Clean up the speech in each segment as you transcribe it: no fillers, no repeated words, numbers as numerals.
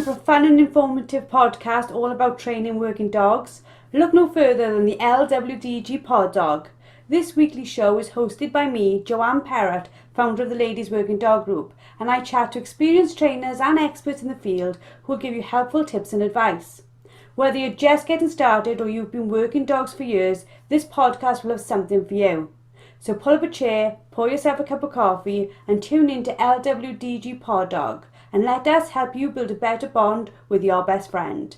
For a fun and informative podcast all about training working dogs, look no further than the LWDG Pod Dog. This weekly show is hosted by me, Joanne Perrott, founder of the Ladies Working Dog Group, and I chat to experienced trainers and experts in the field who will give you helpful tips and advice. Whether you're just getting started or you've been working dogs for years, this podcast will have something for you. So pull up a chair, pour yourself a cup of coffee and tune in to LWDG Pod Dog, and let us help you build a better bond with your best friend.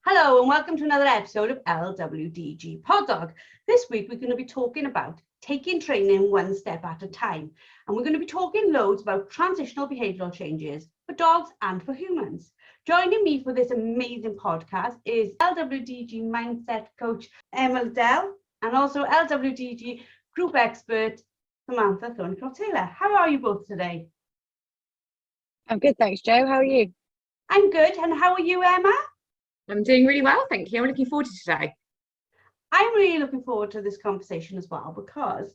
Hello and welcome to another episode of LWDG Pod Dog. This week we're going to be talking about taking training one step at a time, and we're going to be talking loads about transitional behavioural changes for dogs and for humans. Joining me for this amazing podcast is LWDG Mindset Coach Emma Liddell and also LWDG Group Expert Samantha Thorncroft-Taylor. How are you both today? I'm good, thanks, Jo. How are you? I'm good. And how are you, Emma? I'm doing really well, thank you. I'm looking forward to today. I'm really looking forward to this conversation as well, because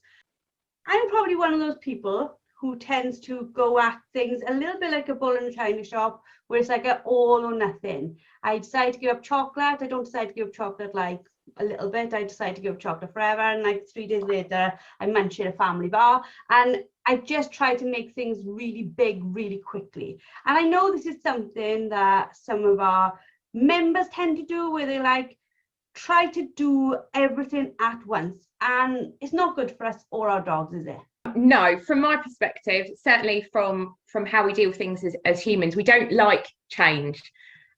I'm probably one of those people who tends to go at things a little bit like a bull in a china shop, where it's like an all or nothing. I decide to give up chocolate. I don't decide to give up chocolate like a little bit. I decide to give up chocolate forever. And like 3 days later, I munch in a family bar. And I just try to make things really big, really quickly. And I know this is something that some of our members tend to do, where they like try to do everything at once. And it's not good for us or our dogs, is it? No, from my perspective, certainly from how we deal with things as humans, we don't like change.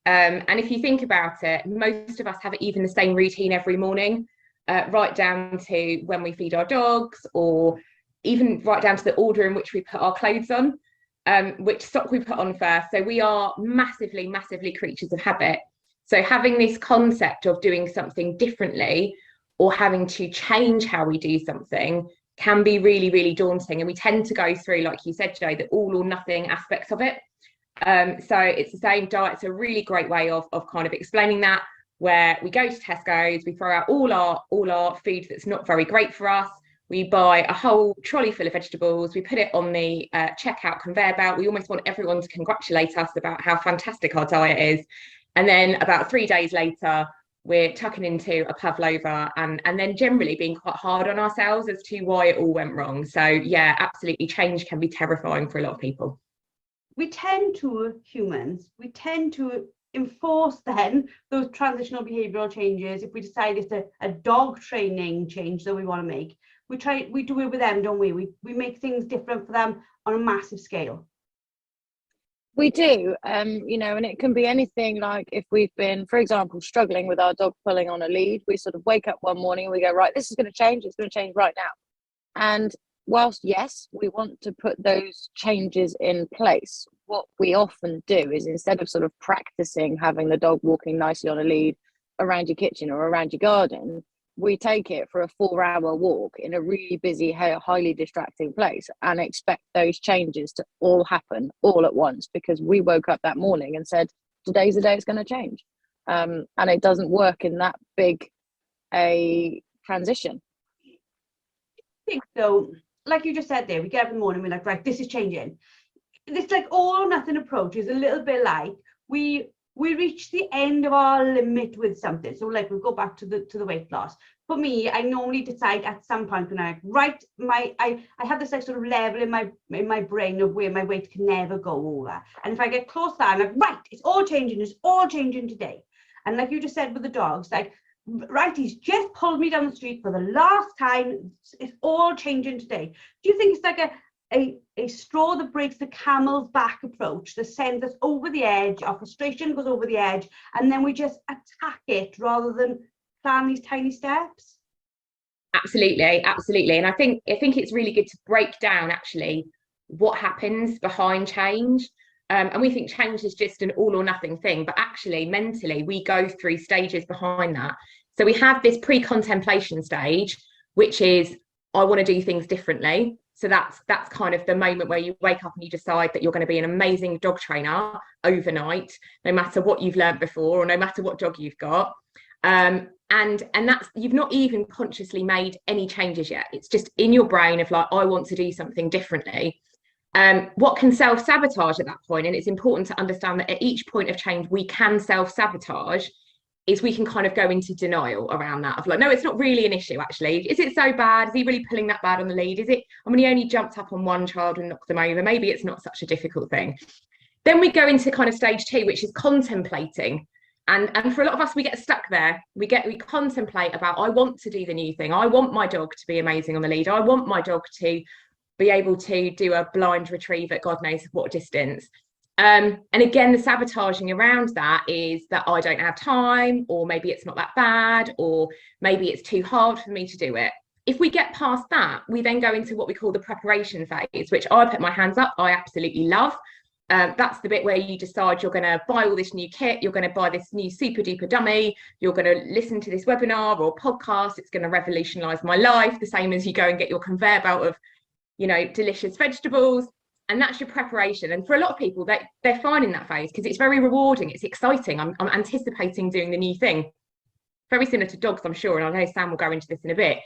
And if you think about it, most of us have even the same routine every morning, right down to when we feed our dogs, or even right down to the order in which we put our clothes on, which sock we put on first. So we are massively, massively creatures of habit. So having this concept of doing something differently or having to change how we do something can be really, really daunting. And we tend to go through, like you said, Jo, the all or nothing aspects of it. So it's the same. Diet's a really great way of kind of explaining that, where we go to Tesco's, we throw out all our food that's not very great for us. We buy a whole trolley full of vegetables, we put it on the checkout conveyor belt. We almost want everyone to congratulate us about how fantastic our diet is. And then about 3 days later, we're tucking into a pavlova and then generally being quite hard on ourselves as to why it all went wrong. So yeah, absolutely, change can be terrifying for a lot of people. Humans tend to enforce then those transitional behavioural changes. If we decide it's a dog training change that we want to make, we do it with them, don't we? We make things different for them on a massive scale. We do, and it can be anything. Like if we've been, for example, struggling with our dog pulling on a lead, we sort of wake up one morning and we go, right, this is going to change. It's going to change right now. And whilst, yes, we want to put those changes in place, what we often do is, instead of sort of practicing having the dog walking nicely on a lead around your kitchen or around your garden, we take it for a 4-hour walk in a really busy, highly distracting place and expect those changes to all happen all at once, because we woke up that morning and said, today's the day it's going to change. And it doesn't work in that big a transition. I think so. Like you just said there, we get up in the morning, we're like, right, this is changing. This like all or nothing approach is a little bit like we reach the end of our limit with something. So like we'll go back to the weight loss. For me, I normally decide at some point when I have this like sort of level in my brain of where my weight can never go over. And if I get close to that, I'm like, right, it's all changing today. And like you just said with the dogs, like, right, he's just pulled me down the street for the last time. It's all changing today. Do you think it's like a straw that breaks the camel's back approach that sends us over the edge, our frustration goes over the edge, and then we just attack it rather than plan these tiny steps? Absolutely. And I think it's really good to break down actually what happens behind change. And we think change is just an all or nothing thing, but actually mentally we go through stages behind that. So we have this pre-contemplation stage, which is I want to do things differently. So that's kind of the moment where you wake up and you decide that you're going to be an amazing dog trainer overnight, no matter what you've learned before or no matter what dog you've got. And that's, you've not even consciously made any changes yet. It's just in your brain of like, I want to do something differently. What can self-sabotage at that point, and it's important to understand that at each point of change we can self-sabotage, is we can kind of go into denial around that of like, no, it's not really an issue actually. Is it so bad? Is he really pulling that bad on the lead? Is it, I mean, he only jumped up on one child and knocked them over. Maybe it's not such a difficult thing. Then we go into kind of stage 2, which is contemplating. And for a lot of us, we get stuck there. We contemplate about, I want to do the new thing. I want my dog to be amazing on the lead. I want my dog to be able to do a blind retrieve at God knows what distance. And again, the sabotaging around that is that I don't have time, or maybe it's not that bad, or maybe it's too hard for me to do it. If we get past that, we then go into what we call the preparation phase, which I put my hands up, I absolutely love. That's the bit where you decide you're going to buy all this new kit, you're going to buy this new super duper dummy, you're going to listen to this webinar or podcast, it's going to revolutionize my life, the same as you go and get your conveyor belt of, you know, delicious vegetables. And that's your preparation. And for a lot of people, they're fine in that phase because it's very rewarding, it's exciting. I'm anticipating doing the new thing. Very similar to dogs, I'm sure, and I know Sam will go into this in a bit.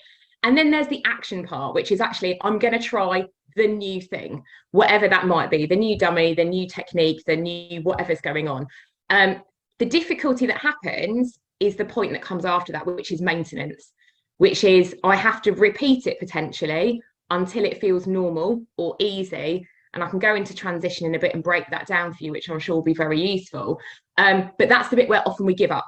And then there's the action part, which is actually, I'm going to try the new thing, whatever that might be, the new dummy, the new technique, the new whatever's going on. The difficulty that happens is the point that comes after that, which is maintenance, which is I have to repeat it potentially until it feels normal or easy. And I can go into transition in a bit and break that down for you, which I'm sure will be very useful. But that's the bit where often we give up,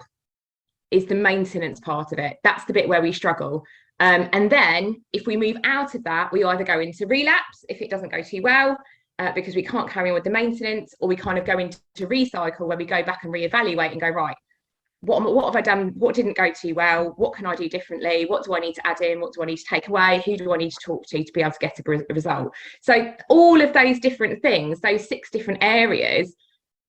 is the maintenance part of it. That's the bit where we struggle. And then if we move out of that, we either go into relapse if it doesn't go too well, because we can't carry on with the maintenance, or we kind of go into recycle where we go back and reevaluate and go, right, what have I done? What didn't go too well? What can I do differently? What do I need to add in? What do I need to take away? Who do I need to talk to be able to get a result? So all of those different things, those 6 different areas,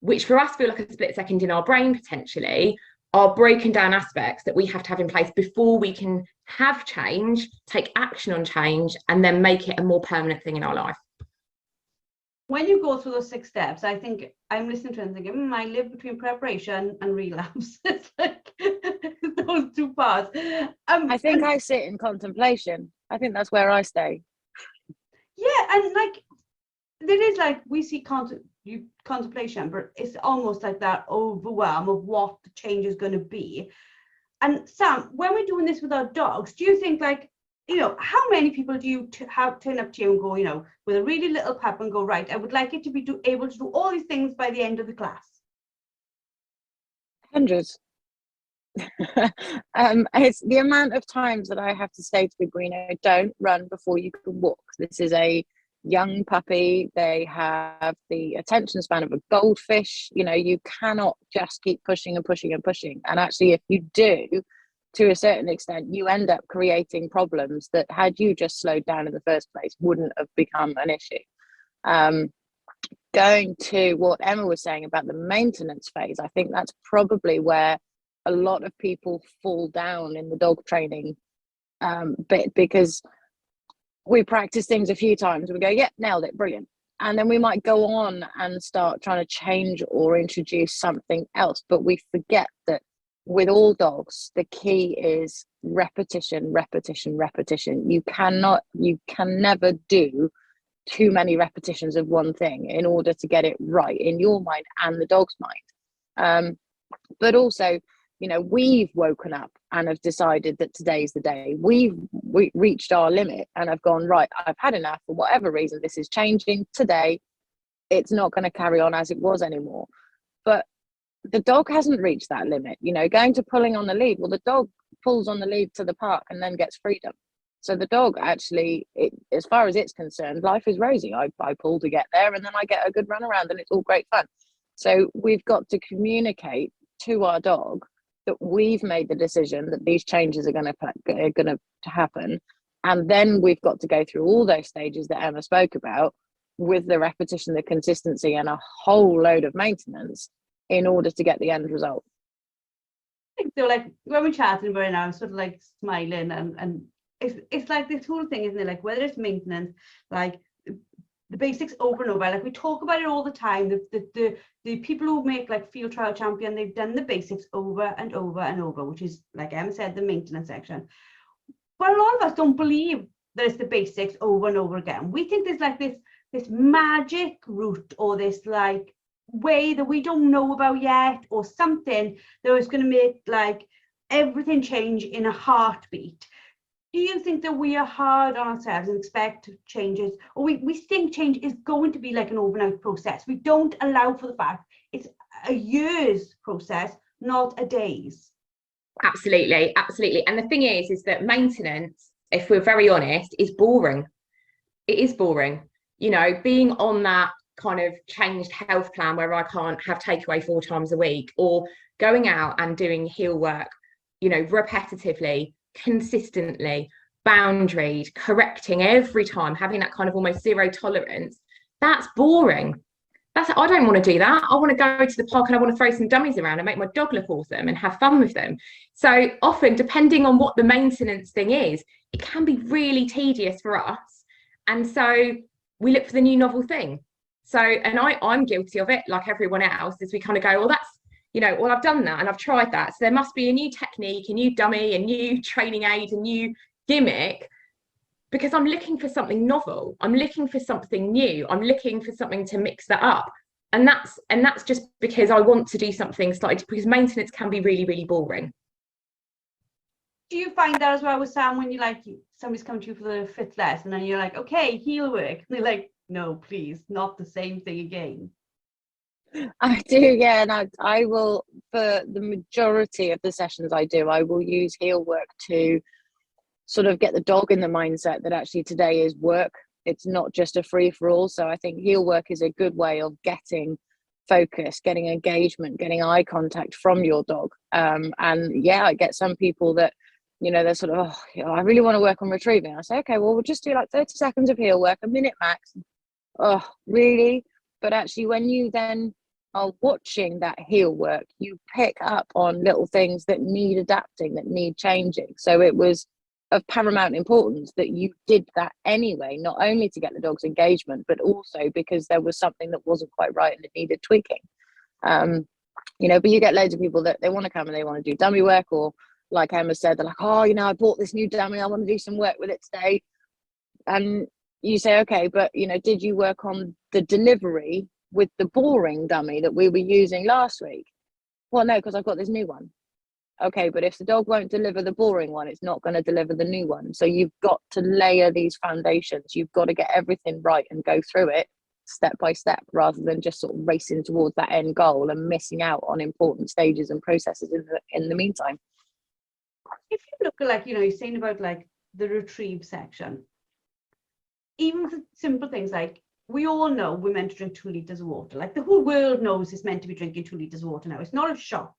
which for us feel like a split second in our brain potentially, are broken down aspects that we have to have in place before we can have change, take action on change, and then make it a more permanent thing in our life. When you go through those 6 steps, I think I'm listening to it and thinking, I live between preparation and relapse. It's like those 2 parts. I think I sit in contemplation. I think that's where I stay. Yeah, and like there is, like, we see contemplation, but it's almost like that overwhelm of what the change is going to be. And Sam, when we're doing this with our dogs, do you think, like, you know, how many people do you turn up to you and go, you know, with a really little pup and go, right, I would like it to be able to do all these things by the end of the class? Hundreds. It's the amount of times that I have to say to people, you know, don't run before you can walk. This is a young puppy. They have the attention span of a goldfish. You know, you cannot just keep pushing and pushing and pushing. And actually, if you do, to a certain extent, you end up creating problems that, had you just slowed down in the first place, wouldn't have become an issue. Going to what Emma was saying about the maintenance phase, I think that's probably where a lot of people fall down in the dog training bit, because we practice things a few times, we go, yeah, nailed it, brilliant. And then we might go on and start trying to change or introduce something else. But we forget that with all dogs, the key is repetition, repetition, repetition. You can never do too many repetitions of one thing in order to get it right in your mind and the dog's mind. But also, you know, we've woken up and have decided that today's the day. We reached our limit and have gone, right, I've had enough for whatever reason. This is changing today. It's not going to carry on as it was anymore. But the dog hasn't reached that limit. You know, going to pulling on the lead, well, the dog pulls on the lead to the park and then gets freedom. So the dog actually, as far as it's concerned, life is rosy. I pull to get there and then I get a good run around and it's all great fun. So we've got to communicate to our dog that we've made the decision that these changes are going to happen. And then we've got to go through all those stages that Emma spoke about, with the repetition, the consistency, and a whole load of maintenance in order to get the end result. So, like, when we're chatting about it now, I'm sort of like smiling and it's like this whole thing, isn't it? Like whether it's maintenance, like the basics over and over. Like we talk about it all the time. The people who make like field trial champion, they've done the basics over and over and over, which is, like Emma said, the maintenance section. But a lot of us don't believe that it's the basics over and over again. We think there's like this magic route, or this like way that we don't know about yet, or something that is going to make like everything change in a heartbeat. Do you think that we are hard on ourselves and expect changes, or we think change is going to be like an overnight process? We don't allow for the fact it's a year's process, not a day's. Absolutely, absolutely. And the thing is that maintenance, if we're very honest, is boring. It is boring. You know, being on that kind of changed health plan where I can't have takeaway 4 times a week, or going out and doing heel work, you know, repetitively, consistently, boundaried, correcting every time, having that kind of almost zero tolerance, that's boring. I don't want to do that. I want to go to the park and I want to throw some dummies around and make my dog look awesome and have fun with them. So often, depending on what the maintenance thing is, it can be really tedious for us. And so we look for the new novel thing. So, and I'm guilty of it, like everyone else, as we kind of go, well, that's, you know, well, I've done that and I've tried that. So there must be a new technique, a new dummy, a new training aid, a new gimmick, because I'm looking for something novel. I'm looking for something new. I'm looking for something to mix that up. And that's just because I want to do something slightly, because maintenance can be really, really boring. Do you find that as well with Sam, when you like somebody's coming to you for the 5th lesson and you're like, okay, heel work, and they're like, no, please, not the same thing again? I do, yeah, and I will, for the majority of the sessions I do, I will use heel work to sort of get the dog in the mindset that actually today is work. It's not just a free for all. So I think heel work is a good way of getting focus, getting engagement, getting eye contact from your dog. And yeah, I get some people that, you know, they're sort of, oh, you know, I really want to work on retrieving. I say, okay, well, we'll just do like 30 seconds of heel work, a minute max. Oh, really? But actually, when you then are watching that heel work, you pick up on little things that need adapting, that need changing. So it was of paramount importance that you did that anyway, not only to get the dog's engagement, but also because there was something that wasn't quite right and it needed tweaking. You know, but you get loads of people that they want to come and they want to do dummy work, or like Emma said, they're like, oh, you know, I bought this new dummy, I want to do some work with it today. And you say, okay, but you know, did you work on the delivery with the boring dummy that we were using last week? Well, no, because I've got this new one. Okay, but if the dog won't deliver the boring one, it's not going to deliver the new one. So you've got to layer these foundations. You've got to get everything right and go through it step by step, rather than just sort of racing towards that end goal and missing out on important stages and processes in the meantime. If you look at, like, you know, you're saying about like the retrieve section, even for simple things like, we all know we're meant to drink 2 litres of water. Like the whole world knows it's meant to be drinking 2 litres of water now. It's not a shock.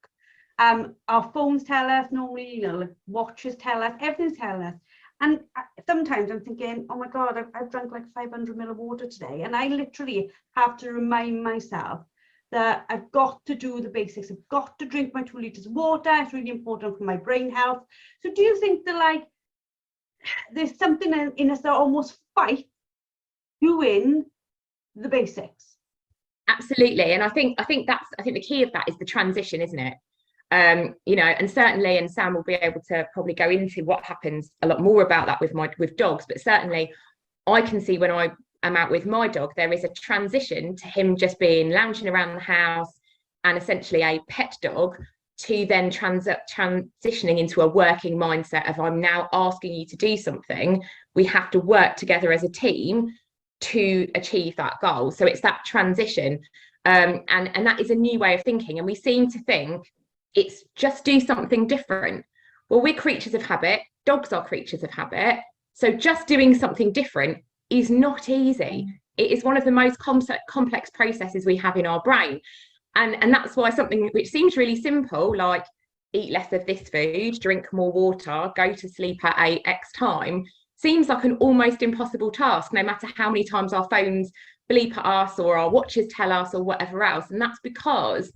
Our phones tell us normally, you know, like watches tell us, everything's telling us. And sometimes I'm thinking, oh my God, I've drunk like 500 ml of water today. And I literally have to remind myself that I've got to do the basics. I've got to drink my 2 litres of water. It's really important for my brain health. So do you think that like there's something in us that almost fight doing the basics? Absolutely. And I think the key of that is the transition, isn't it? You know, and certainly, and Sam will be able to probably go into what happens a lot more about that with dogs, but certainly I can see when I am out with my dog, there is a transition to him just being lounging around the house and essentially a pet dog, to then transitioning into a working mindset of, I'm now asking you to do something. We have to work together as a team to achieve that goal. So it's that transition, and that is a new way of thinking. And we seem to think it's just do something different. Well, we're creatures of habit. Dogs are creatures of habit. So just doing something different is not easy. It is one of the most complex processes we have in our brain. And that's why something which seems really simple, like eat less of this food, drink more water, go to sleep at X time, seems like an almost impossible task, no matter how many times our phones bleep at us or our watches tell us or whatever else. And that's because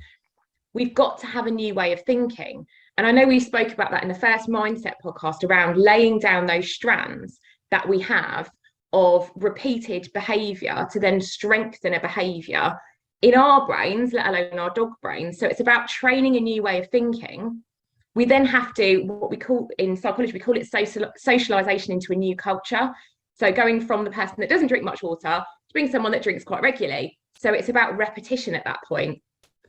we've got to have a new way of thinking. And I know we spoke about that in the first mindset podcast around laying down those strands that we have of repeated behavior to then strengthen a behavior in our brains, let alone our dog brains. So it's about training a new way of thinking. We then have to, what we call in psychology, we call it socialization into a new culture. So going from the person that doesn't drink much water to being someone that drinks quite regularly. So it's about repetition at that point.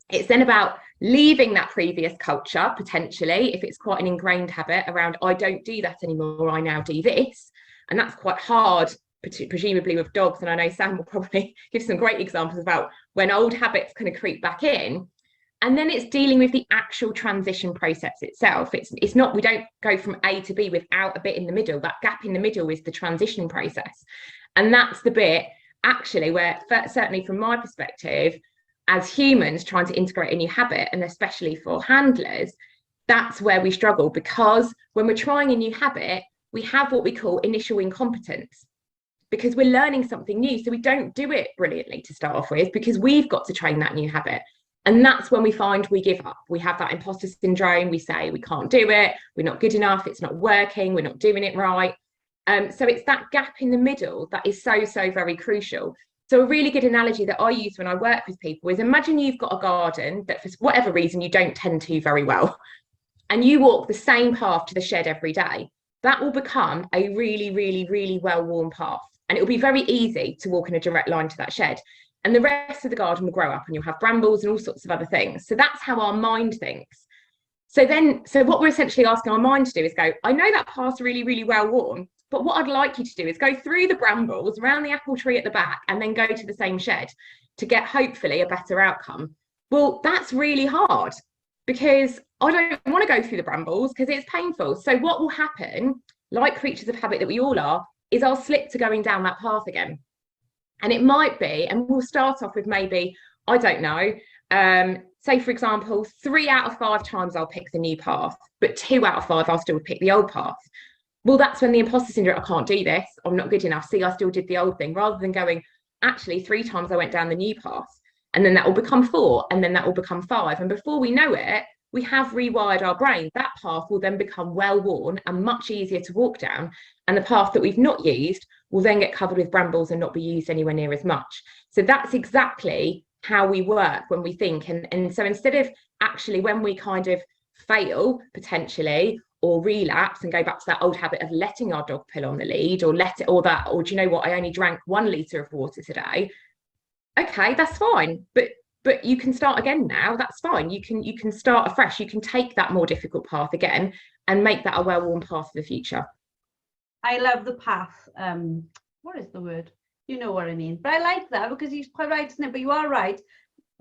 It's then about leaving that previous culture, potentially, if it's quite an ingrained habit around, I don't do that anymore, I now do this. And that's quite hard, presumably with dogs. And I know Sam will probably give some great examples about when old habits kind of creep back in. And then it's dealing with the actual transition process itself. It's not, we don't go from A to B without a bit in the middle. That gap in the middle is the transition process. And that's the bit actually where, certainly from my perspective, as humans trying to integrate a new habit, and especially for handlers, that's where we struggle, because when we're trying a new habit, we have what we call initial incompetence, because we're learning something new. So we don't do it brilliantly to start off with, because we've got to train that new habit. And that's when we find we give up. We have that imposter syndrome. We say we can't do it. We're not good enough. It's not working. We're not doing it right. So it's that gap in the middle that is so very crucial. So a really good analogy that I use when I work with people is, imagine you've got a garden that for whatever reason you don't tend to very well, and you walk the same path to the shed every day. That will become a really well-worn path, and it will be very easy to walk in a direct line to that shed. And the rest of the garden will grow up and you'll have brambles and all sorts of other things. So that's how our mind thinks. So what we're essentially asking our mind to do is go, I know that path's really well worn, but what I'd like you to do is go through the brambles, around the apple tree at the back, and then go to the same shed to get hopefully a better outcome. Well, that's really hard, because I don't want to go through the brambles because it's painful. So what will happen, like creatures of habit that we all are, is I'll slip to going down that path again. And it might be, and we'll start off with maybe, I don't know, say for example, 3 out of 5 times I'll pick the new path, but 2 out of 5 I'll still pick the old path. Well, that's when the imposter syndrome, I can't do this, I'm not good enough, see, I still did the old thing, rather than going, actually 3 times I went down the new path, and then that will become 4, and then that will become 5. And before we know it, we have rewired our brain. That path will then become well-worn and much easier to walk down. And the path that we've not used will then get covered with brambles and not be used anywhere near as much. So that's exactly how we work when we think. And so instead of actually, when we kind of fail potentially, or relapse and go back to that old habit of letting our dog pull on the lead, or or do you know what, I only drank 1 litre of water today. Okay, that's fine. But you can start again now. That's fine. You can start afresh. You can take that more difficult path again and make that a well-worn path for the future. I love the path. What is the word? You know what I mean. But I like that, because he's quite right, isn't it? But you are right.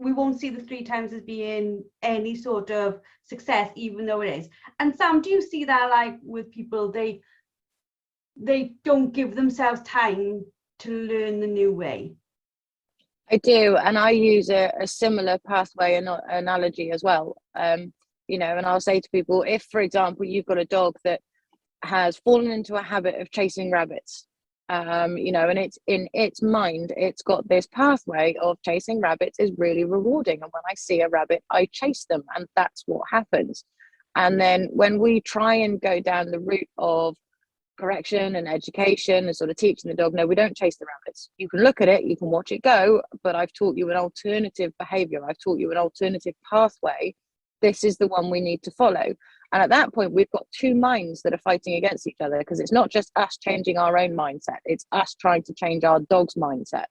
We won't see the 3 times as being any sort of success, even though it is. And Sam, do you see that, like with people, they don't give themselves time to learn the new way? I do, and I use a similar pathway analogy as well. You know, and I'll say to people, if, for example, you've got a dog that has fallen into a habit of chasing rabbits, you know, and it's in its mind, it's got this pathway of chasing rabbits is really rewarding. And when I see a rabbit, I chase them, and that's what happens. And then when we try and go down the route of correction and education and sort of teaching the dog, no, we don't chase the rabbits. You can look at it, you can watch it go, but I've taught you an alternative behavior. I've taught you an alternative pathway. This is the one we need to follow. And at that point, we've got 2 minds that are fighting against each other, because it's not just us changing our own mindset, it's us trying to change our dog's mindset.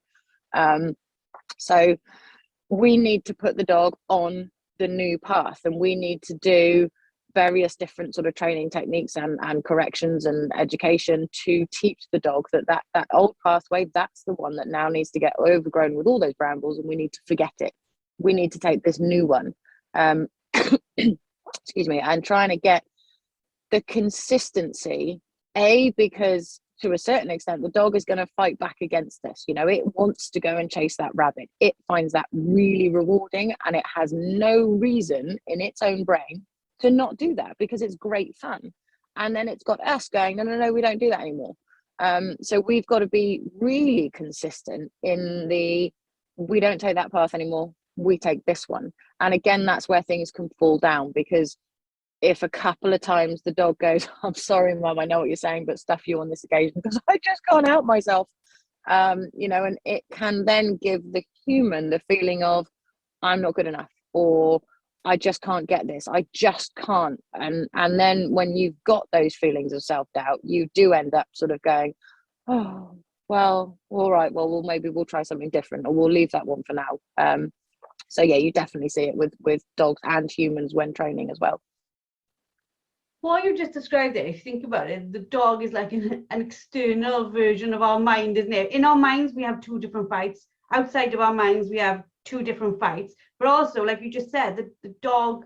So we need to put the dog on the new path, and we need to do various different sort of training techniques and corrections and education to teach the dog that old pathway, that's the one that now needs to get overgrown with all those brambles, and we need to forget it. We need to take this new one. Excuse me, and trying to get the consistency, because to a certain extent the dog is going to fight back against this. You know, it wants to go and chase that rabbit, it finds that really rewarding, and it has no reason in its own brain to not do that, because it's great fun. And then it's got us going, no, we don't do that anymore. So we've got to be really consistent in we don't take that path anymore, we take this one. And again, that's where things can fall down, because if a couple of times the dog goes, I'm sorry, mum, I know what you're saying, but stuff you on this occasion because I just can't help myself. You know, and it can then give the human the feeling of, I'm not good enough, or I just can't get this, I just can't. And then when you've got those feelings of self-doubt, you do end up sort of going, oh, well, all right, well, maybe we'll try something different, or we'll leave that one for now. So yeah, you definitely see it with dogs and humans when training as well. What you just described there, if you think about it, the dog is like an external version of our mind, isn't it? In our minds, we have two different fights. Outside of our minds, we have two different fights. But also, like you just said, the dog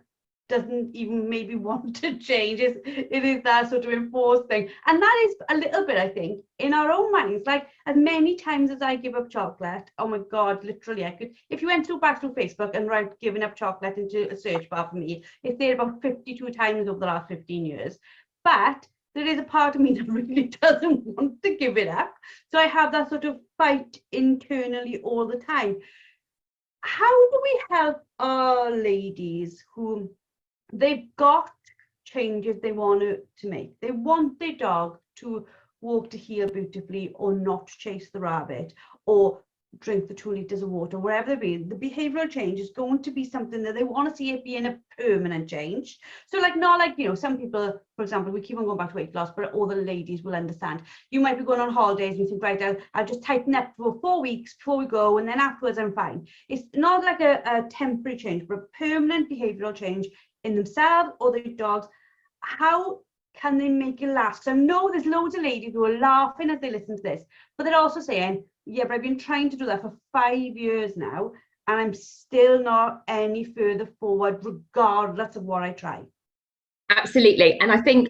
doesn't even maybe want to change. It is that sort of enforced thing. And that is a little bit, I think, in our own minds. Like, as many times as I give up chocolate, oh my God, literally, I could, if you went back through Facebook and write giving up chocolate into a search bar for me, it's there about 52 times over the last 15 years. But there is a part of me that really doesn't want to give it up. So I have that sort of fight internally all the time. How do we help our ladies who they've got changes they want to make? They want their dog to walk to heel beautifully, or not chase the rabbit, or drink the 2 litres of water, wherever they be. The behavioural change is going to be something that they want to see it being a permanent change. So like, not like, you know, some people, for example, we keep on going back to weight loss, but all the ladies will understand. You might be going on holidays and you think, right, I'll just tighten up for 4 weeks before we go, and then afterwards I'm fine. It's not like a temporary change, but a permanent behavioural change in themselves or their dogs. How can they make it last? So I know there's loads of ladies who are laughing as they listen to this, but they're also saying, yeah, but I've been trying to do that for 5 years now, and I'm still not any further forward, regardless of what I try. Absolutely. And I think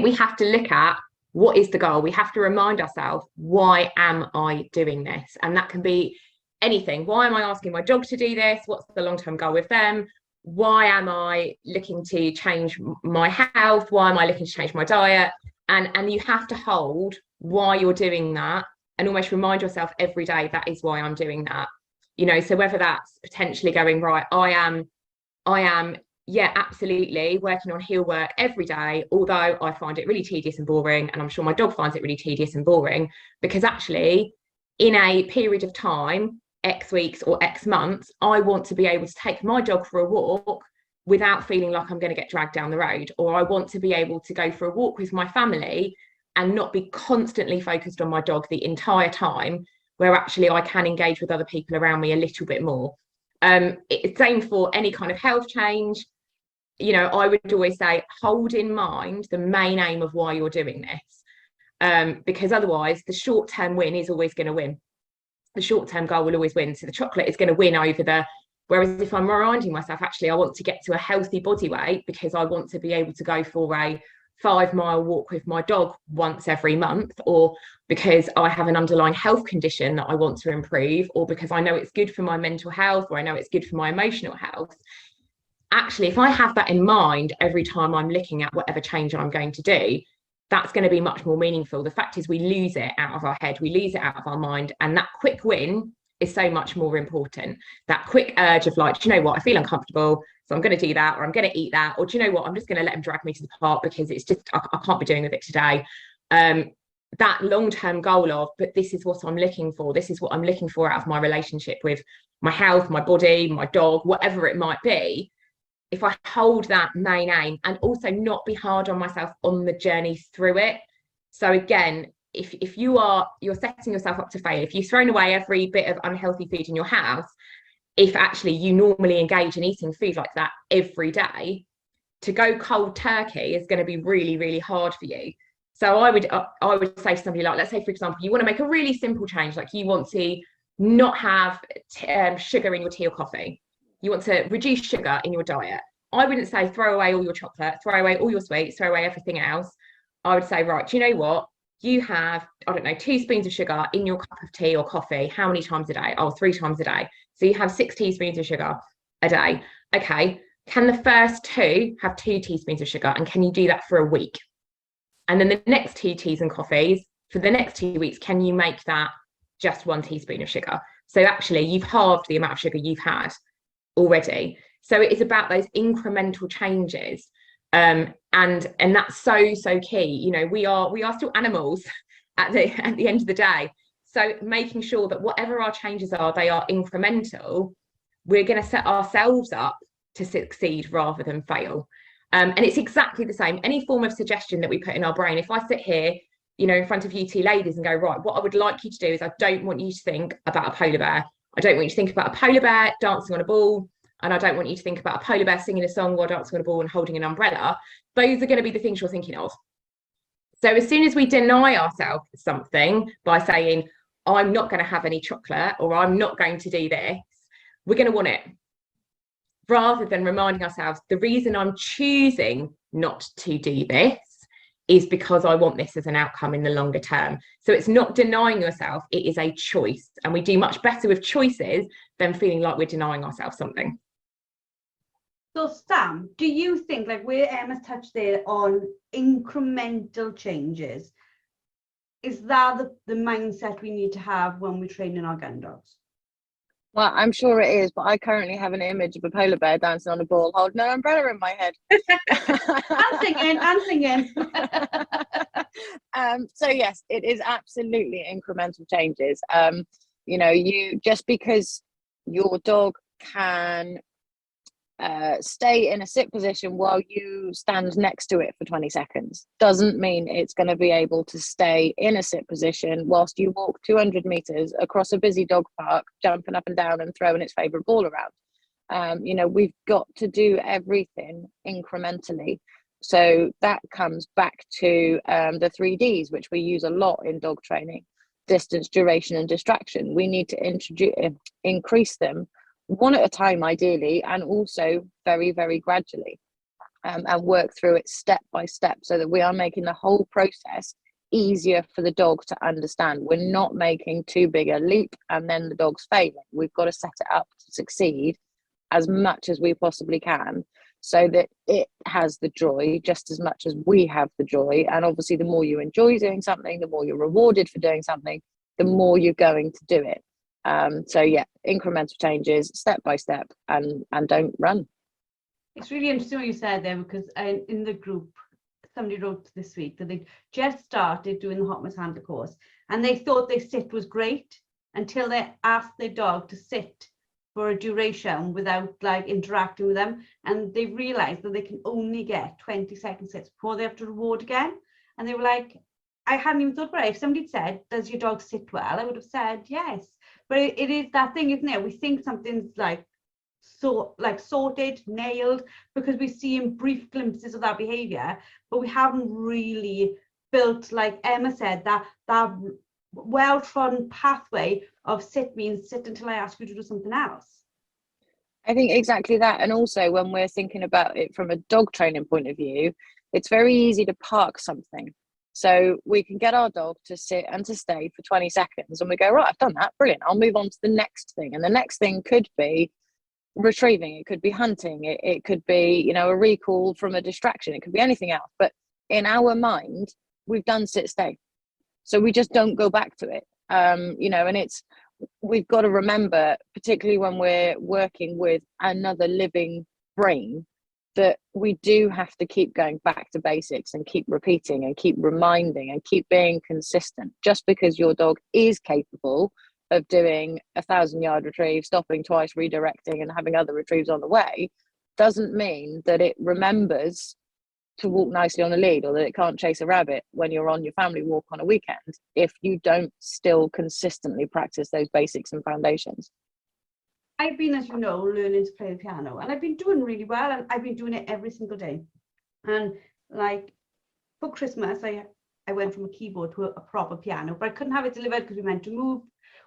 we have to look at, what is the goal? We have to remind ourselves, why am I doing this? And that can be anything. Why am I asking my dog to do this? What's the long-term goal with them? Why am I looking to change my health? Why am I looking to change my diet? And you have to hold why you're doing that, and almost remind yourself every day, that is why I'm doing that. You know, so whether that's potentially going, right, I am, yeah, absolutely working on heel work every day, although I find it really tedious and boring, and I'm sure my dog finds it really tedious and boring, because actually in a period of time, X weeks or X months, I want to be able to take my dog for a walk without feeling like I'm going to get dragged down the road, or I want to be able to go for a walk with my family and not be constantly focused on my dog the entire time, where actually I can engage with other people around me a little bit more. It's same for any kind of health change. You know, I would always say, hold in mind the main aim of why you're doing this, because otherwise the short-term win is always going to win. The short-term goal will always win. So the chocolate is going to win over the, whereas if I'm reminding myself, actually, I want to get to a healthy body weight because I want to be able to go for a 5-mile walk with my dog once every month, or because I have an underlying health condition that I want to improve, or because I know it's good for my mental health, or I know it's good for my emotional health. Actually, if I have that in mind every time I'm looking at whatever change I'm going to do, that's going to be much more meaningful. The fact is, we lose it out of our head, we lose it out of our mind, and that quick win is so much more important. That quick urge of like, do you know what, I feel uncomfortable, so I'm going to do that, or I'm going to eat that, or do you know what, I'm just going to let him drag me to the park because it's just, I can't be doing with it today. That long-term goal of, but this is what I'm looking for, this is what I'm looking for out of my relationship with my health, my body, my dog, whatever it might be. If I hold that main aim, and also not be hard on myself on the journey through it. So again, if you're setting yourself up to fail, if you've thrown away every bit of unhealthy food in your house, if actually you normally engage in eating food like that every day, to go cold turkey is going to be really, really hard for you. So I would say to somebody, like, let's say, for example, you want to make a really simple change, like you want to not have sugar in your tea or coffee. You want to reduce sugar in your diet. I wouldn't say throw away all your chocolate, throw away all your sweets, throw away everything else. I would say, right, do you know what? You have, I don't know, 2 spoons of sugar in your cup of tea or coffee. How many times a day? Oh, 3 times a day. So you have 6 teaspoons of sugar a day. Okay, can the first 2 have 2 teaspoons of sugar? And can you do that for a week? And then the next 2 teas and coffees, for the next 2 weeks, can you make that just 1 teaspoon of sugar? So actually, you've halved the amount of sugar you've had already. So it is about those incremental changes. And that's so key. You know, we are still animals at the end of the day. So making sure that whatever our changes are, they are incremental. We're going to set ourselves up to succeed rather than fail. And it's exactly the same. Any form of suggestion that we put in our brain, if I sit here, you know, in front of you two ladies and go, right, what I would like you to do is I don't want you to think about a polar bear. I don't want you to think about a polar bear dancing on a ball. And I don't want you to think about a polar bear singing a song or dancing on a ball and holding an umbrella. Those are going to be the things you're thinking of. So as soon as we deny ourselves something by saying, I'm not going to have any chocolate, or I'm not going to do this, we're going to want it. Rather than reminding ourselves, the reason I'm choosing not to do this is because I want this as an outcome in the longer term. So it's not denying yourself, it is a choice. And we do much better with choices than feeling like we're denying ourselves something. So Sam, do you think, like where Emma's touched there on incremental changes, is that the mindset we need to have when we're training our gun dogs? Well, I'm sure it is, but I currently have an image of a polar bear dancing on a ball holding an umbrella in my head. and singing. So yes, it is absolutely incremental changes. You know, you just because your dog can stay in a sit position while you stand next to it for 20 seconds doesn't mean it's going to be able to stay in a sit position whilst you walk 200 meters across a busy dog park, jumping up and down and throwing its favorite ball around. You know, we've got to do everything incrementally. So that comes back to the 3Ds, which we use a lot in dog training: distance, duration, and distraction. We need to increase them one at a time, ideally, and also very, very gradually, and work through it step by step, so that we are making the whole process easier for the dog to understand. We're not making too big a leap and then the dog's failing. We've got to set it up to succeed as much as we possibly can, so that it has the joy just as much as we have the joy. And obviously, the more you enjoy doing something, the more you're rewarded for doing something, the more you're going to do it. So yeah, incremental changes, step by step, and don't run. It's really interesting what you said there, because in the group, somebody wrote this week that they just started doing the Hot Mishandler course, and they thought their sit was great until they asked their dog to sit for a duration without like interacting with them, and they realized that they can only get 20-second sits before they have to reward again. And they were like, I hadn't even thought about it. If somebody said, does your dog sit well? I would have said yes. But it is that thing, isn't it? We think something's like sorted, nailed, because we see in brief glimpses of that behavior, but we haven't really built, like Emma said, that well-trodden pathway of sit means sit until I ask you to do something else. I think exactly that. And also, when we're thinking about it from a dog training point of view, it's very easy to park something. So we can get our dog to sit and to stay for 20 seconds, and we go, right, I've done that, brilliant, I'll move on to the next thing. And the next thing could be retrieving, it could be hunting, it could be, you know, a recall from a distraction, it could be anything else. But in our mind, we've done sit stay, so we just don't go back to it. You know, and we've got to remember, particularly when we're working with another living brain, that we do have to keep going back to basics and keep repeating and keep reminding and keep being consistent. Just because your dog is capable of doing 1,000-yard retrieve, stopping twice, redirecting, and having other retrieves on the way, doesn't mean that it remembers to walk nicely on a lead, or that it can't chase a rabbit when you're on your family walk on a weekend, if you don't still consistently practice those basics and foundations. I've been, as you know, learning to play the piano, and I've been doing really well, and I've been doing it every single day. And like for Christmas, I went from a keyboard to a proper piano, but I couldn't have it delivered because we meant to move.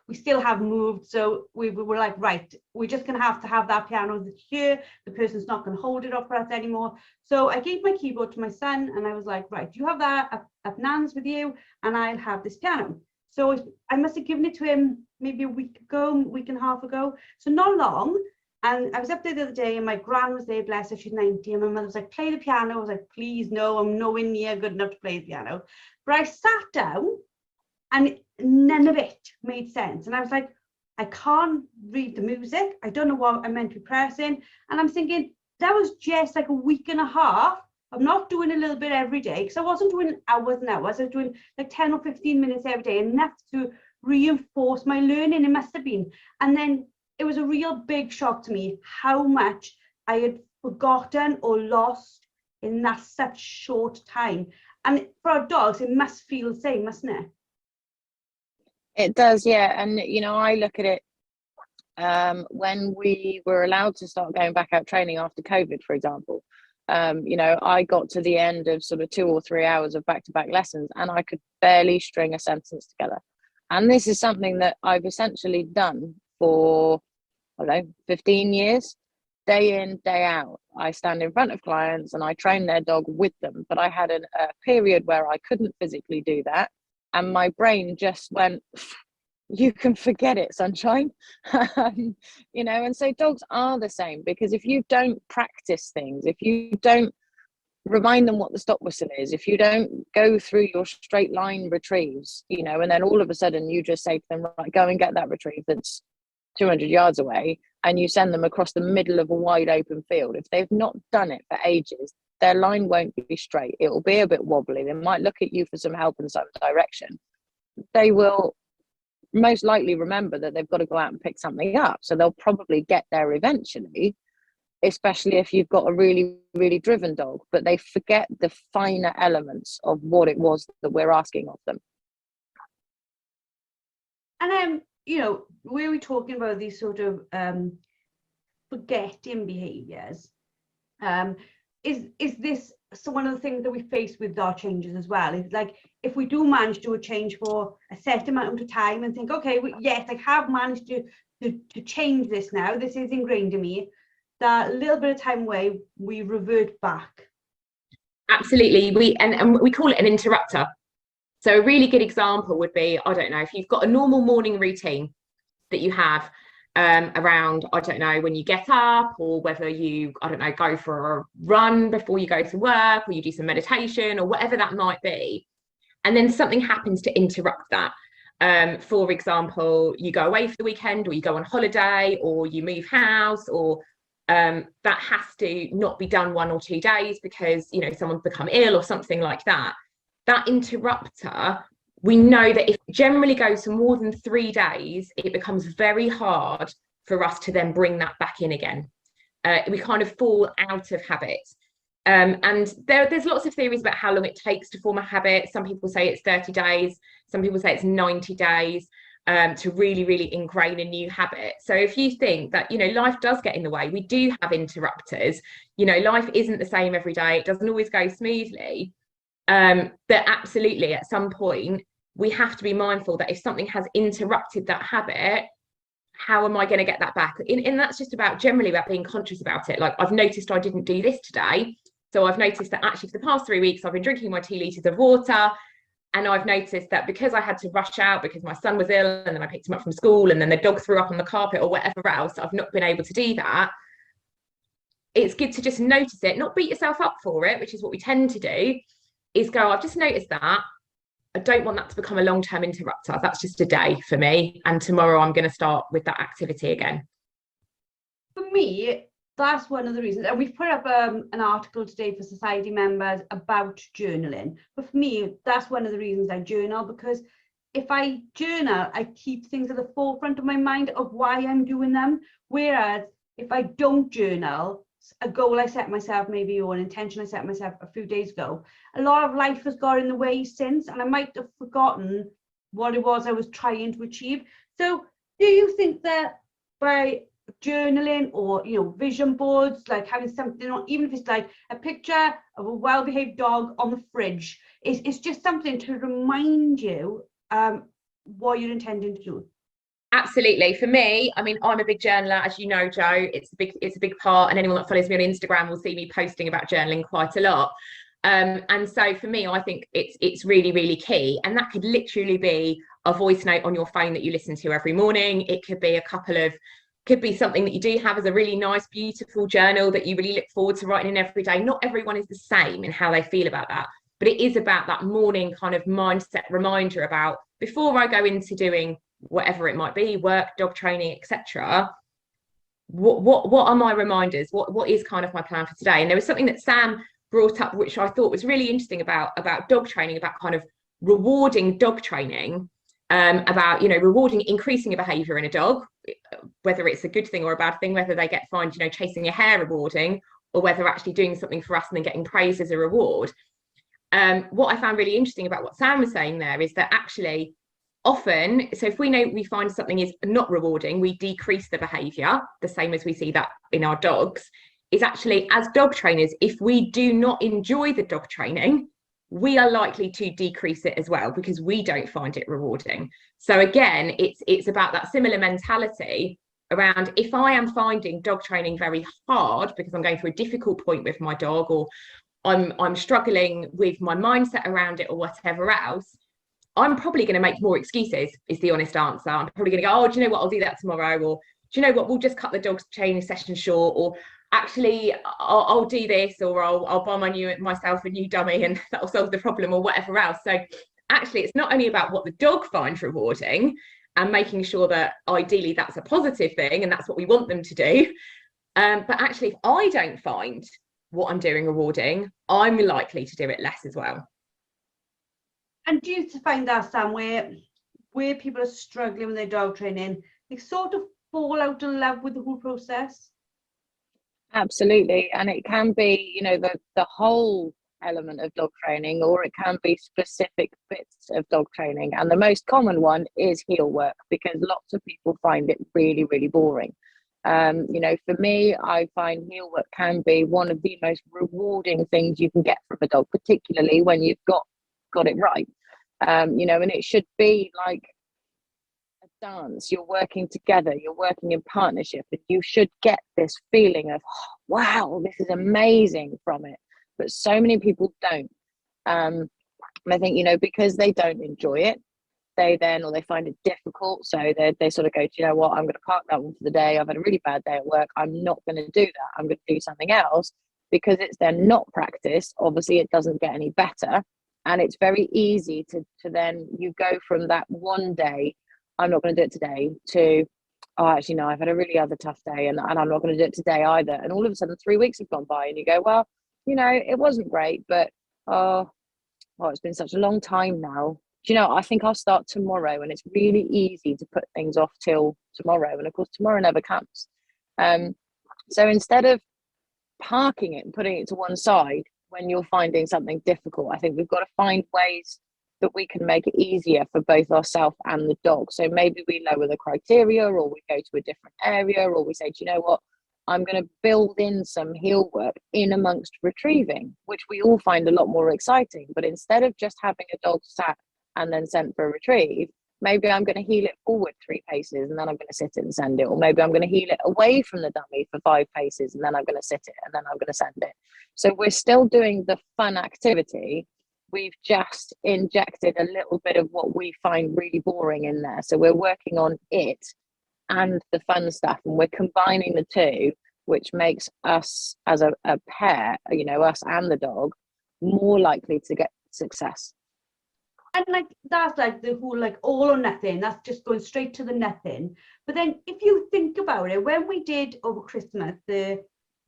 We still have moved, so we were like, right, we're just going to have that piano this year. The person's not going to hold it up for us anymore. So I gave my keyboard to my son, and I was like, right, you have that at Nan's with you, and I'll have this piano. So I must have given it to him maybe a week and a half ago. So not long. And I was up there the other day, and my gran was there, bless her, she's 90, and my mother was like, play the piano. I was like, please, no, I'm nowhere near good enough to play the piano. But I sat down, and none of it made sense. And I was like, I can't read the music. I don't know what I'm meant to be pressing. And I'm thinking, that was just like a week and a half. I'm not doing a little bit every day, because I wasn't doing hours and hours. I was doing like 10 or 15 minutes every day, enough to reinforce my learning. It must have been. And then it was a real big shock to me how much I had forgotten or lost in that such short time. And for our dogs, it must feel the same, mustn't it? It does, yeah. And I look at it, when we were allowed to start going back out training after COVID, for example. I got to the end of sort of 2 or 3 hours of back-to-back lessons, and I could barely string a sentence together. And this is something that I've essentially done for, I don't know, 15 years, day in, day out. I stand in front of clients and I train their dog with them. But I had a period where I couldn't physically do that. And my brain just went, you can forget it, sunshine. And so dogs are the same, because if you don't practice things, if you don't remind them what the stop whistle is, if you don't go through your straight line retrieves, and then all of a sudden you just say to them, right, go and get that retrieve that's 200 yards away, and you send them across the middle of a wide open field. If they've not done it for ages, their line won't be straight. It will be a bit wobbly. They might look at you for some help and some direction. They will most likely remember that they've got to go out and pick something up. So they'll probably get there eventually, especially if you've got a really, really driven dog, but they forget the finer elements of what it was that we're asking of them. And where we're talking about these sort of forgetting behaviours, is this one of the things that we face with our changes as well? Is like, if we do manage to do a change for a set amount of time and think, okay, yes, I have managed to change this now, this is ingrained in me, that little bit of time away, we revert back. Absolutely. We call it an interrupter. So a really good example would be, I don't know, if you've got a normal morning routine that you have around, I don't know, when you get up, or whether you, I don't know, go for a run before you go to work, or you do some meditation, or whatever that might be. And then something happens to interrupt that. For example, you go away for the weekend, or you go on holiday, or you move house, or that has to not be done 1 or 2 days because, someone's become ill or something like that. That interrupter, we know that if it generally goes for more than 3 days, it becomes very hard for us to then bring that back in again. We kind of fall out of habit. And there's lots of theories about how long it takes to form a habit. Some people say it's 30 days. Some people say it's 90 days to really, really ingrain a new habit. So if you think that, life does get in the way, we do have interrupters. Life isn't the same every day. It doesn't always go smoothly. But absolutely, at some point, we have to be mindful that if something has interrupted that habit, how am I going to get that back? And that's just generally about being conscious about it. Like, I've noticed I didn't do this today. So I've noticed that actually for the past 3 weeks, I've been drinking my 2 litres of water. And I've noticed that because I had to rush out because my son was ill, and then I picked him up from school, and then the dog threw up on the carpet or whatever else, I've not been able to do that. It's good to just notice it, not beat yourself up for it, which is what we tend to do, is go, I've just noticed that. I don't want that to become a long-term interrupter. That's just a day for me. And tomorrow I'm going to start with that activity again. For me, that's one of the reasons. And we've put up an article today for society members about journaling. But for me, that's one of the reasons I journal, because if I journal, I keep things at the forefront of my mind of why I'm doing them. Whereas if I don't journal, a goal I set myself maybe, or an intention I set myself a few days ago, a lot of life has got in the way since, and I might have forgotten what it was I was trying to achieve. So do you think that by journaling or vision boards, like having something, or even if it's like a picture of a well-behaved dog on the fridge, it's just something to remind you what you're intending to do? Absolutely. For me, I mean, I'm a big journaler, as you know, Joe. It's a big part, and anyone that follows me on Instagram will see me posting about journaling quite a lot. And so for me, I think it's really, really key. And that could literally be a voice note on your phone that you listen to every morning. It could be could be something that you do have as a really nice, beautiful journal that you really look forward to writing in every day. Not everyone is the same in how they feel about that, but it is about that morning kind of mindset reminder about, before I go into doing whatever it might be, work, dog training, etc., what are my reminders? What is kind of my plan for today? And there was something that Sam brought up, which I thought was really interesting about dog training, about kind of rewarding dog training, about, you know, rewarding increasing a behavior in a dog, whether it's a good thing or a bad thing, whether they get fined, you know, chasing your hair rewarding, or whether actually doing something for us and then getting praise as a reward. What I found really interesting about what Sam was saying there is that actually often, so if we know we find something is not rewarding, we decrease the behavior, the same as we see that in our dogs, is actually, as dog trainers, if we do not enjoy the dog training, we are likely to decrease it as well, because we don't find it rewarding. So again, it's about that similar mentality around, if I am finding dog training very hard because I'm going through a difficult point with my dog, or I'm struggling with my mindset around it, or whatever else, I'm probably going to make more excuses, is the honest answer. I'm probably going to go, oh, do you know what, I'll do that tomorrow, or do you know what, we'll just cut the dog's training session short, or actually I'll do this, or I'll buy myself a new dummy and that'll solve the problem, or whatever else. So actually, it's not only about what the dog finds rewarding and making sure that ideally that's a positive thing and that's what we want them to do, but actually, if I don't find what I'm doing rewarding, I'm likely to do it less as well. And do you find that, Sam, where people are struggling with their dog training, they sort of fall out of love with the whole process? Absolutely. And it can be, you know, the whole element of dog training, or it can be specific bits of dog training. And the most common one is heel work, because lots of people find it really, really boring. You know, for me, I find heel work can be one of the most rewarding things you can get from a dog, particularly when you've got it right. You know, and it should be like a dance. You're working together, you're working in partnership, and you should get this feeling of, oh, wow, this is amazing from it. But so many people don't. And I think, you know, because they don't enjoy it, they find it difficult. So they sort of go, you know what, I'm going to park that one for the day. I've had a really bad day at work. I'm not going to do that. I'm going to do something else, because it's then not practiced. Obviously, it doesn't get any better. And it's very easy to then you go from that one day, I'm not going to do it today, to, oh, actually, no, I've had a really other tough day and I'm not going to do it today either. And all of a sudden 3 weeks have gone by and you go, well, you know, it wasn't great, but, oh, it's been such a long time now. Do you know, I think I'll start tomorrow. And it's really easy to put things off till tomorrow. And of course, tomorrow never comes. So instead of parking it and putting it to one side when you're finding something difficult, I think we've got to find ways that we can make it easier for both ourselves and the dog. So maybe we lower the criteria, or we go to a different area, or we say, do you know what, I'm going to build in some heel work in amongst retrieving, which we all find a lot more exciting. But instead of just having a dog sat and then sent for a retrieve, maybe I'm going to heel it forward 3 paces and then I'm going to sit it and send it. Or maybe I'm going to heel it away from the dummy for 5 paces and then I'm going to sit it and then I'm going to send it. So we're still doing the fun activity. We've just injected a little bit of what we find really boring in there. So we're working on it and the fun stuff, and we're combining the two, which makes us as a pair, you know, us and the dog, more likely to get success. And like that's like the whole like all or nothing, that's just going straight to the nothing. But then if you think about it, when we did over Christmas the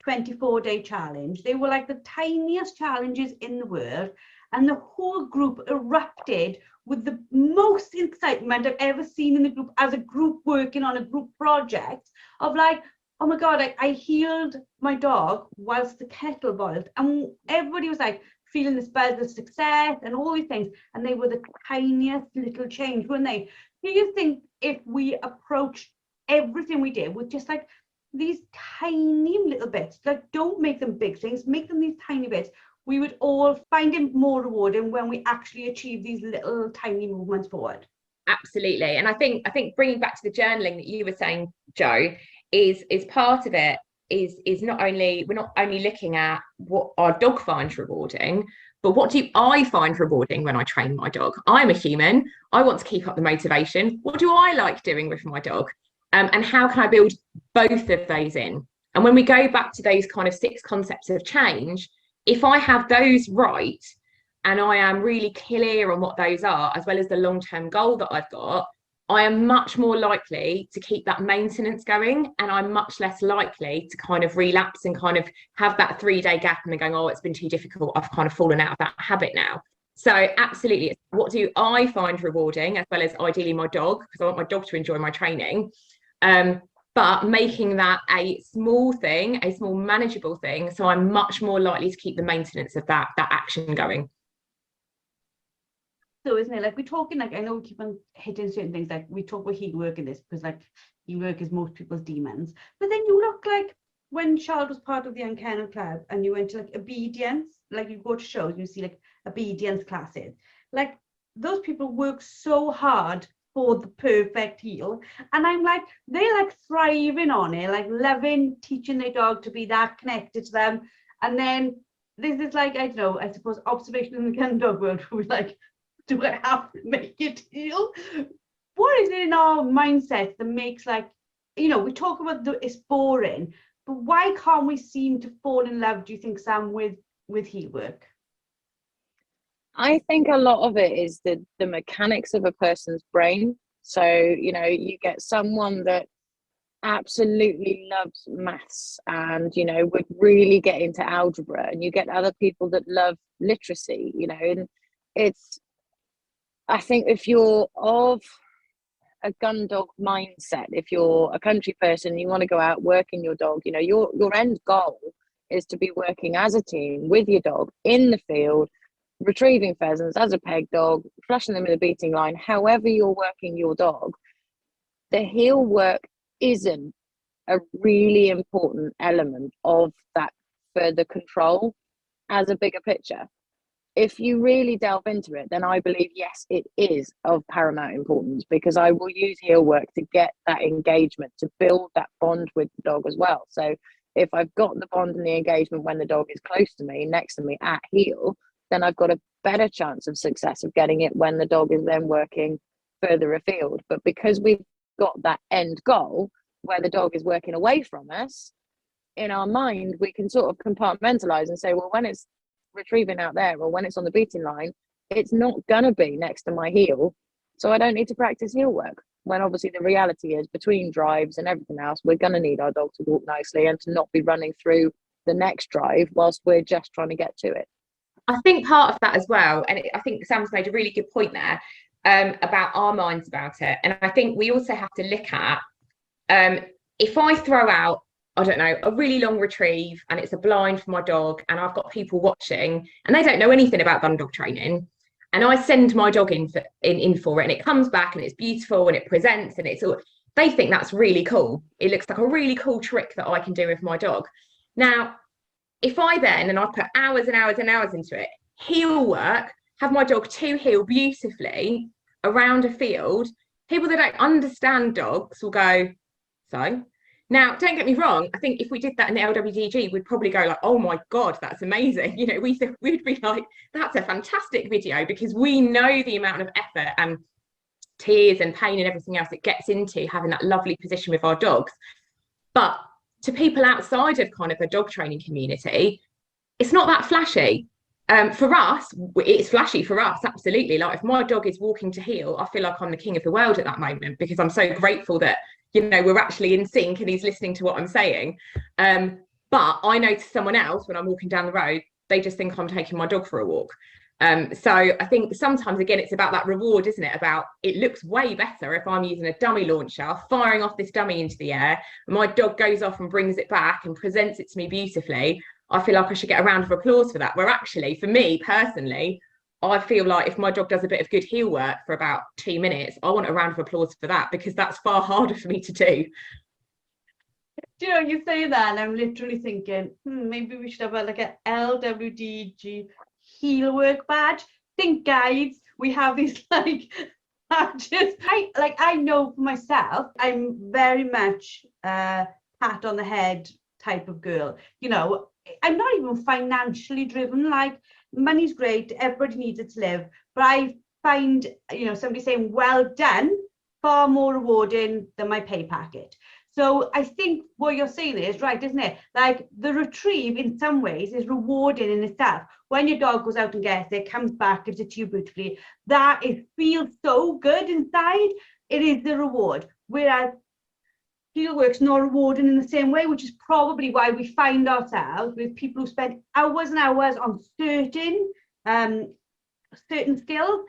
24-day challenge, they were like the tiniest challenges in the world, and the whole group erupted with the most excitement I've ever seen in the group, as a group working on a group project of like, oh my God, I healed my dog whilst the kettle boiled. And everybody was like feeling this buzz of success and all these things. And they were the tiniest little change, weren't they? Do you think if we approached everything we did with just like these tiny little bits, like don't make them big things, make them these tiny bits, we would all find it more rewarding when we actually achieve these little tiny movements forward? Absolutely. And I think bringing back to the journaling that you were saying, Jo, is part of it, is not only, we're not only looking at what our dog finds rewarding, but what do I find rewarding when I train my dog? I'm a human. I want to keep up the motivation. What do I like doing with my dog? And how can I build both of those in? And when we go back to those kind of 6 concepts of change, if I have those right, and I am really clear on what those are, as well as the long-term goal that I've got, I am much more likely to keep that maintenance going, and I'm much less likely to kind of relapse and kind of have that 3-day gap and then going, oh, it's been too difficult. I've kind of fallen out of that habit now. So absolutely, what do I find rewarding, as well as ideally my dog, because I want my dog to enjoy my training. But making that a small thing, a small manageable thing, so I'm much more likely to keep the maintenance of that action going. So isn't it, like we're talking, like I know we keep on hitting certain things, like we talk about heel work in this because like heel work is most people's demons, but then you look like when Charlotte was part of the Uncanny Club and you went to like obedience, like you go to shows and you see like obedience classes, like those people work so hard for the perfect heel, and I'm like, they're like thriving on it, like loving teaching their dog to be that connected to them. And then there's this, like, I don't know, I suppose observation in the gun dog world where we're like, do I have to make it heal? What is it in our mindset that makes, like, you know, we talk about it's boring, but why can't we seem to fall in love, do you think, Sam, with heel work? I think a lot of it is the mechanics of a person's brain. So, you know, you get someone that absolutely loves maths and, you know, would really get into algebra, and you get other people that love literacy, you know, and I think if you're of a gun dog mindset, if you're a country person, you want to go out working your dog, you know, your end goal is to be working as a team with your dog in the field, retrieving pheasants as a peg dog, flushing them in the beating line. However you're working your dog, the heel work isn't a really important element of that further control as a bigger picture. If you really delve into it, then I believe, yes, it is of paramount importance, because I will use heel work to get that engagement, to build that bond with the dog as well. So if I've got the bond and the engagement when the dog is close to me, next to me at heel, then I've got a better chance of success of getting it when the dog is then working further afield. But because we've got that end goal where the dog is working away from us, in our mind, we can sort of compartmentalize and say, well, when it's retrieving out there or when it's on the beating line, it's not gonna be next to my heel, so I don't need to practice heel work. When obviously the reality is, between drives and everything else, we're gonna need our dog to walk nicely and to not be running through the next drive whilst we're just trying to get to it. I think part of that as well, and I think Sam's made a really good point there, about our minds about it. And I think we also have to look at, if I throw out, I don't know, a really long retrieve and it's a blind for my dog and I've got people watching and they don't know anything about gun dog training, and I send my dog in for it and it comes back and it's beautiful and it presents and it's all, they think that's really cool. It looks like a really cool trick that I can do with my dog. Now, if I then, and I put hours and hours and hours into it, heel work, have my dog to heel beautifully around a field, people that don't understand dogs will go, so? Now, don't get me wrong, I think if we did that in the LWDG, we'd probably go like, oh my God, that's amazing. You know, we'd be like, that's a fantastic video, because we know the amount of effort and tears and pain and everything else it gets into having that lovely position with our dogs. But to people outside of kind of the dog training community, it's not that flashy. For us, it's flashy for us, absolutely. Like if my dog is walking to heel, I feel like I'm the king of the world at that moment, because I'm so grateful that, you know, we're actually in sync and he's listening to what I'm saying. But I know to someone else when I'm walking down the road, they just think I'm taking my dog for a walk. So I think sometimes, again, it's about that reward, isn't it? About, it looks way better if I'm using a dummy launcher, firing off this dummy into the air, and my dog goes off and brings it back and presents it to me beautifully. I feel like I should get a round of applause for that. Where actually, for me personally, I feel like if my dog does a bit of good heel work for about 2 minutes, I want a round of applause for that, because that's far harder for me to do. Do you know, you say that and I'm literally thinking, maybe we should have like an LWDG heel work badge. Think, guys, we have these like badges. I know for myself, I'm very much pat on the head type of girl. You know, I'm not even financially driven. Like, money's great, everybody needs it to live, but I find, you know, somebody saying well done far more rewarding than my pay packet. So I think what you're saying is right, isn't it? Like the retrieve in some ways is rewarding in itself. When your dog goes out and gets it, comes back, gives it to you beautifully, that it feels so good inside. it is the reward. Whereas heel work's not rewarding in the same way, which is probably why we find ourselves with people who spend hours and hours on certain skills,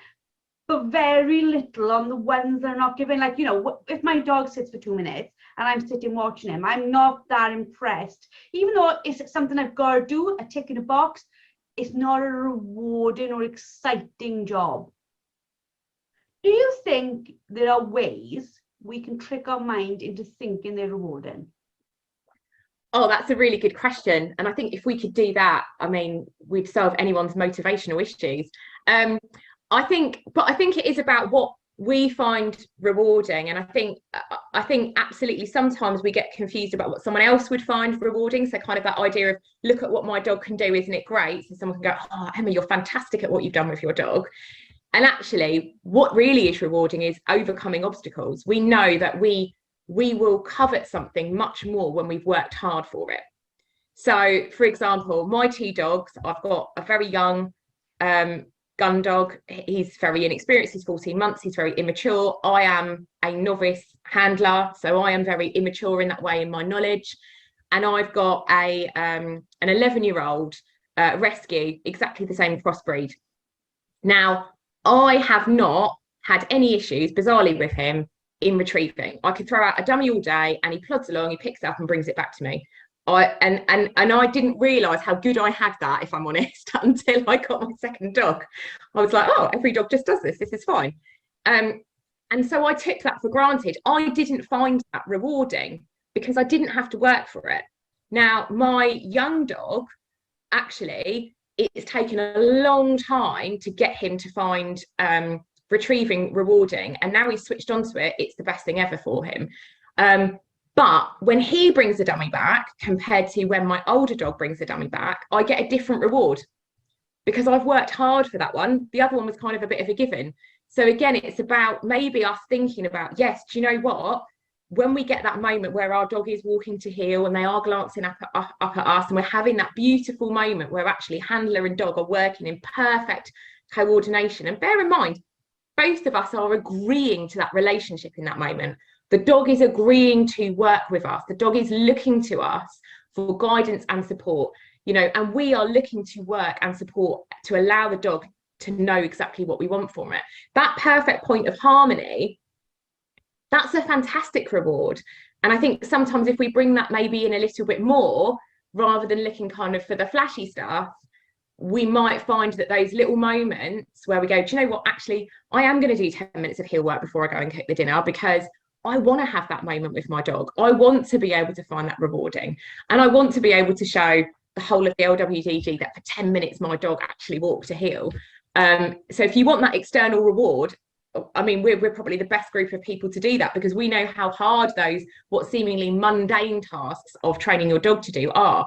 but very little on the ones they're not given. Like, if my dog sits for 2 minutes and I'm sitting watching him, I'm not that impressed. Even though it's something I've got to do, a tick in a box, it's not a rewarding or exciting job. Do you think there are ways we can trick our mind into thinking they're rewarding? Oh, that's a really good question. And I think if we could do that, I mean, we'd solve anyone's motivational issues. I think it is about what we find rewarding. And I think absolutely sometimes we get confused about what someone else would find rewarding. So kind of that idea of, look at what my dog can do, isn't it great? So someone can go, oh, Emma, you're fantastic at what you've done with your dog. And actually, what really is rewarding is overcoming obstacles. We know that we will covet something much more when we've worked hard for it. So, for example, my 2 dogs, I've got a very young gun dog. He's very inexperienced. He's 14 months. He's very immature. I am a novice handler, so I am very immature in that way in my knowledge. And I've got an 11-year-old rescue, exactly the same crossbreed. Now, I have not had any issues, bizarrely, with him in retrieving. I could throw out a dummy all day and he plods along, he picks it up and brings it back to me. And I didn't realise how good I had that, if I'm honest, until I got my second dog. I was like, oh, every dog just does this. This is fine. And so I took that for granted. I didn't find that rewarding because I didn't have to work for it. Now, my young dog, actually, it's taken a long time to get him to find retrieving rewarding, and now he's switched onto it. It's the best thing ever for him. But when he brings the dummy back compared to when my older dog brings the dummy back, I get a different reward because I've worked hard for that one. The other one was kind of a bit of a given. So again, it's about maybe us thinking about, yes, do you know what? When we get that moment where our dog is walking to heel and they are glancing up at us, and we're having that beautiful moment where actually handler and dog are working in perfect coordination. And bear in mind, both of us are agreeing to that relationship in that moment. The dog is agreeing to work with us. The dog is looking to us for guidance and support, and we are looking to work and support to allow the dog to know exactly what we want from it. That perfect point of harmony, that's a fantastic reward. And I think sometimes if we bring that maybe in a little bit more, rather than looking kind of for the flashy stuff, we might find that those little moments where we go, do you know what, actually, I am going to do 10 minutes of heel work before I go and cook the dinner because I want to have that moment with my dog. I want to be able to find that rewarding. And I want to be able to show the whole of the LWDG that for 10 minutes, my dog actually walked to heel. So if you want that external reward, I mean, we're probably the best group of people to do that because we know how hard those, what seemingly mundane tasks of training your dog to do are.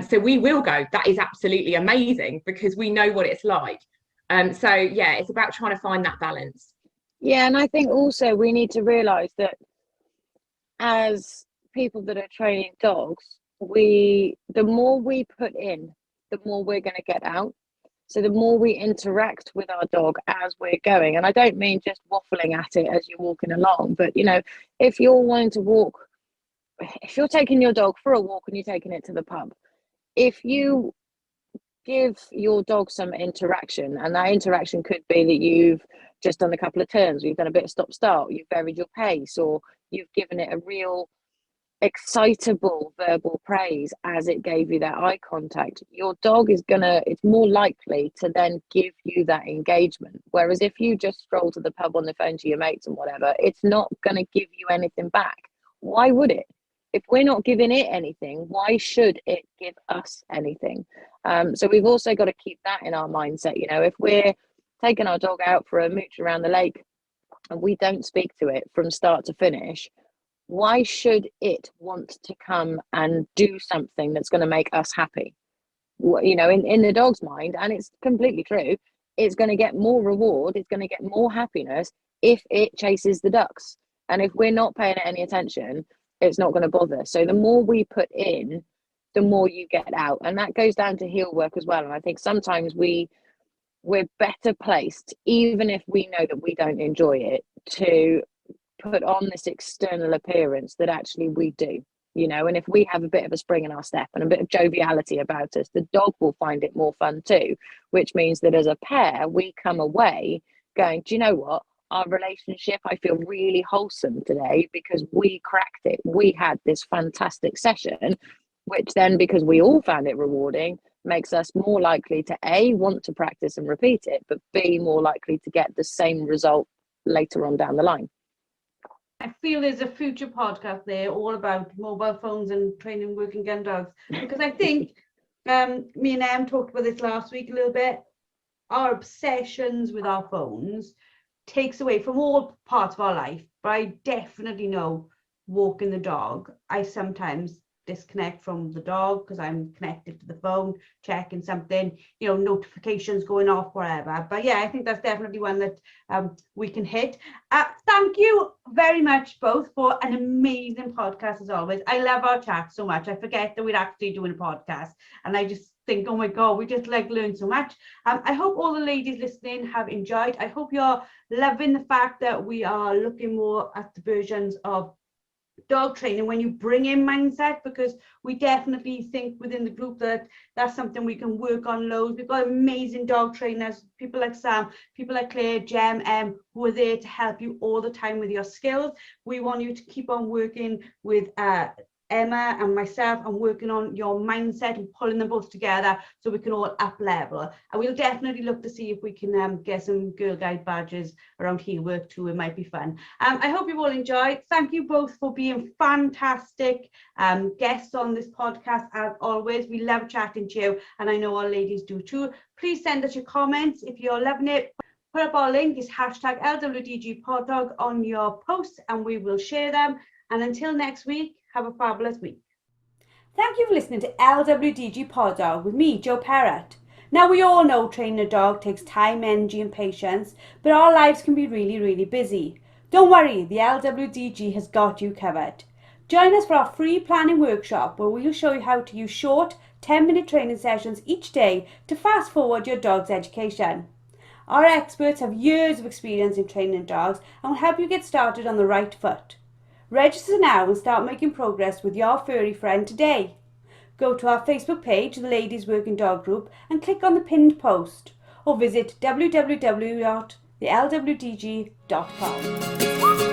So we will go, that is absolutely amazing because we know what it's like. So yeah, it's about trying to find that balance. Yeah, and I think also we need to realise that as people that are training dogs, the more we put in, the more we're going to get out. So the more we interact with our dog as we're going, and I don't mean just waffling at it as you're walking along, but if you're wanting to walk, if you're taking your dog for a walk and you're taking it to the pub, if you give your dog some interaction, and that interaction could be that you've just done a couple of turns, you've done a bit of stop start, you've varied your pace, or you've given it a real excitable verbal praise as it gave you that eye contact, your dog is it's more likely to then give you that engagement. Whereas if you just stroll to the pub on the phone to your mates and whatever, it's not going to give you anything back. Why would it? If we're not giving it anything, why should it give us anything? So we've also got to keep that in our mindset. If we're taking our dog out for a mooch around the lake and we don't speak to it from start to finish, why should it want to come and do something that's going to make us happy? In the dog's mind, and it's completely true, it's going to get more reward, it's going to get more happiness if it chases the ducks. And if we're not paying it any attention, it's not going to bother. So the more we put in, the more you get out. And that goes down to heel work as well. And I think sometimes we're better placed, even if we know that we don't enjoy it, to put on this external appearance that actually we do, you know. And if we have a bit of a spring in our step and a bit of joviality about us, the dog will find it more fun too, which means that as a pair, we come away going, do you know what? Our relationship, I feel really wholesome today because we cracked it. We had this fantastic session, which then, because we all found it rewarding, makes us more likely to A, want to practice and repeat it, but B, more likely to get the same result later on down the line. I feel there's a future podcast there all about mobile phones and training working gun dogs, because I think me and Em talked about this last week a little bit. Our obsessions with our phones takes away from all parts of our life, but I definitely know walking the dog, I sometimes disconnect from the dog because I'm connected to the phone, checking something, you know, notifications going off, whatever. But yeah, I think that's definitely one that we can hit. Thank you very much both for an amazing podcast as always. I love our chat so much. I forget that we're actually doing a podcast, and I just think, oh my god, we just like learn so much. I hope all the ladies listening have enjoyed. I hope you're loving the fact that we are looking more at the versions of dog training when you bring in mindset, because we definitely think within the group that that's something we can work on loads. We've got amazing dog trainers, people like Sam, people like Claire, Jem, who are there to help you all the time with your skills. We want you to keep on working with Emma and myself and working on your mindset and pulling them both together so we can all up level. And we'll definitely look to see if we can get some Girl Guide badges around here work too. It might be fun. I hope you've all enjoyed. Thank you both for being fantastic guests on this podcast. As always, we love chatting to you, and I know our ladies do too. Please send us your comments if you're loving it. Put up our link, is hashtag LWDG Poddog on your posts, and we will share them. And until next week, have a fabulous week. Thank you for listening to LWDG Pod Dog with me, Jo Parrott. Now, we all know training a dog takes time, energy and patience, but our lives can be really, really busy. Don't worry, the LWDG has got you covered. Join us for our free planning workshop where we'll show you how to use short 10-minute training sessions each day to fast forward your dog's education. Our experts have years of experience in training dogs and will help you get started on the right foot. Register now and start making progress with your furry friend today. Go to our Facebook page, the Ladies Working Dog Group, and click on the pinned post, or visit www.thelwdg.com.